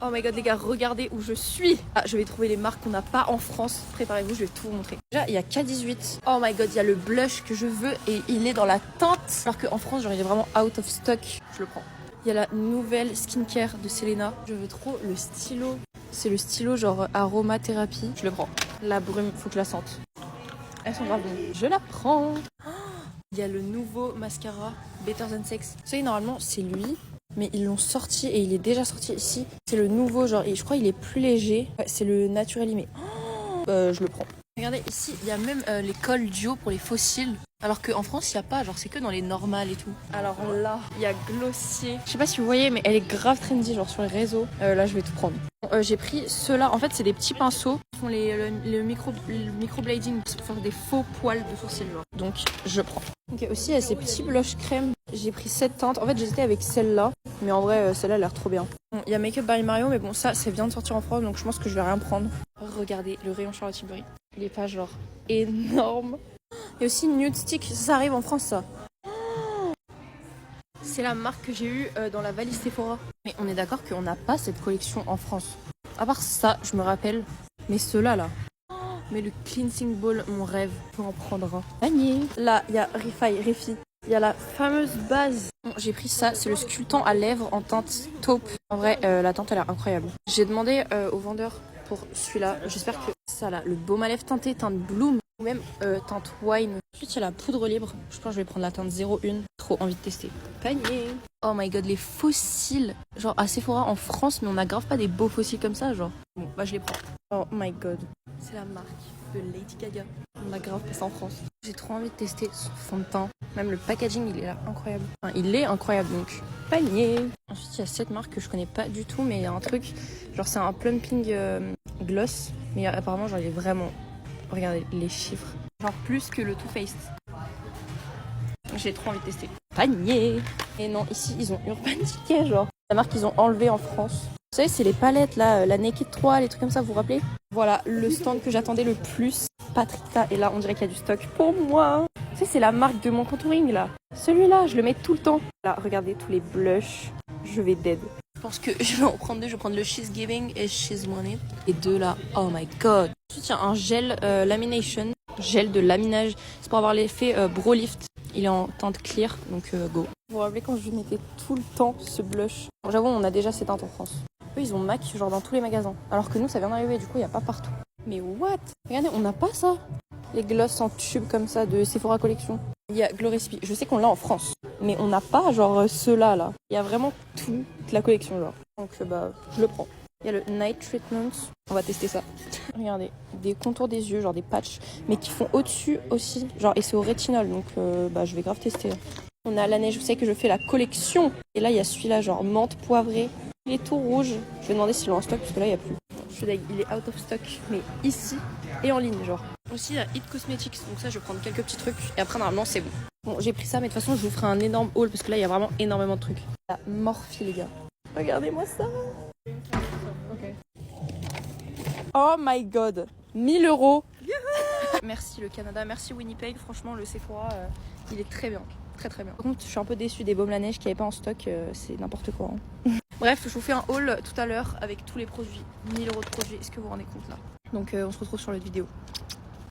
Oh my god les gars, regardez où je suis. Ah, je vais trouver les marques qu'on n'a pas en France. Préparez-vous, je vais tout vous montrer. Déjà, il y a K18. Oh my god, il y a le blush que je veux et il est dans la teinte. Alors qu'en France, genre il est vraiment out of stock. Je le prends. Il y a la nouvelle skincare de Selena. Je veux trop le stylo. C'est le stylo genre aromathérapie. Je le prends. La brume, faut que je la sente. Elles sont grave bonnes. Je la prends. Il y a le nouveau mascara Better Than Sex. Vous savez, normalement, c'est lui. Mais ils l'ont sorti et il est déjà sorti ici. C'est le nouveau, genre, et je crois qu'il est plus léger. Ouais, c'est le Naturally Mais. Je le prends. Regardez, ici, il y a même les cols duo pour les fossiles. Alors qu'en France, il n'y a pas, genre, c'est que dans les normales et tout. Alors là, il y a Glossier. Je sais pas si vous voyez, mais elle est grave trendy, genre, sur les réseaux. Là, je vais tout prendre. Bon, j'ai pris ceux-là. En fait, c'est des petits pinceaux qui font le microblading pour faire des faux poils de sourcils, genre. Donc, je prends. Ok, aussi, il y a ces petits blush crème. J'ai pris cette teinte. En fait, j'hésitais avec celle-là. Mais en vrai, celle-là a l'air trop bien. Bon, il y a Make Up by Mario, mais bon, ça vient de sortir en France, donc je pense que je vais rien prendre. Regardez le rayon Charlotte Tilbury. Il est pas genre énorme. Il y a aussi Nude Stick, ça arrive en France, ça. C'est la marque que j'ai eue dans la valise Sephora. Mais on est d'accord qu'on n'a pas cette collection en France. À part ça, je me rappelle. Mais ceux-là, là. Mais le cleansing ball, mon rêve. Pour en prendre un. Panier. Là, il y a Refi. Il y a la fameuse base. Bon, j'ai pris ça, c'est le sculptant à lèvres en teinte taupe. En vrai, la teinte a l'air incroyable. J'ai demandé au vendeur pour celui-là. J'espère que ça là, le baume à lèvres teinté, teinte bloom ou même teinte wine. Ensuite, il y a la poudre libre. Je pense que je vais prendre la teinte 01. Trop envie de tester. Panier. Oh my god, les fossiles. Genre à Sephora en France, mais on n'a grave pas des beaux fossiles comme ça, genre. Bon, bah je les prends. Oh my god. C'est la marque de Lady Gaga. On a grave pas ça en France. J'ai trop envie de tester ce fond de teint. Même le packaging, il est là incroyable. Enfin, il est incroyable, donc panier. Ensuite, il y a cette marque que je connais pas du tout, mais il y a un truc. Genre, c'est un plumping gloss. Mais apparemment, genre, il est vraiment. Regardez les chiffres. Genre, plus que le Too Faced. J'ai trop envie de tester. Panier. Et non, ici, ils ont Urban Decay, genre. La marque qu'ils ont enlevée en France. Vous savez, c'est les palettes, là, la Naked 3, les trucs comme ça, vous vous rappelez? Voilà, le stand que j'attendais le plus. Patricia. Et là, on dirait qu'il y a du stock pour moi. Tu sais, c'est la marque de mon contouring, là. Celui-là, je le mets tout le temps. Là, regardez tous les blushs. Je vais dead. Je pense que je vais en prendre deux. Je vais prendre le She's Giving et She's Wanted. Et deux, là. Oh my god. Ensuite, il y a un gel lamination. Gel de laminage. C'est pour avoir l'effet Brow Lift. Il est en teinte clear, donc go. Vous vous rappelez quand je mettais tout le temps ce blush? Bon, j'avoue, on a déjà ces teintes en France. Eux, ils ont MAC genre dans tous les magasins. Alors que nous, ça vient d'arriver, du coup, il n'y a pas partout. Mais what? Regardez, on n'a pas ça. Les gloss en tube comme ça de Sephora Collection. Il y a Glow Recipe. Je sais qu'on l'a en France. Mais on n'a pas genre ceux-là, là. Il y a vraiment toute la collection, genre. Donc, bah, je le prends. Il y a le Night Treatment. On va tester ça. Regardez, des contours des yeux, genre des patchs, mais qui font au-dessus aussi. Genre, et c'est au rétinol, donc bah, je vais grave tester. On a la neige, vous savez que je fais la collection. Et là, il y a celui-là, genre menthe poivrée. Il est tout rouge. Je vais demander s'il est en stock, parce que là, il n'y a plus. Je suis d'accord, il est out of stock, mais ici et en ligne, genre. Aussi, il y a It Cosmetics, donc ça, je vais prendre quelques petits trucs. Et après, normalement, c'est bon. Bon, j'ai pris ça, mais de toute façon, je vous ferai un énorme haul, parce que là, il y a vraiment énormément de trucs. La Morphe, les gars. Regardez-moi ça. Oh my god, 1000 €. Merci le Canada, merci Winnipeg. Franchement, le Sephora, il est très bien. Très très bien. Par contre, je suis un peu déçue des baumes la neige qui n'avaient pas en stock. C'est n'importe quoi. Hein. Bref, je vous fais un haul tout à l'heure avec tous les produits. 1000 € de produits. Est-ce que vous vous rendez compte là? Donc, on se retrouve sur l'autre vidéo.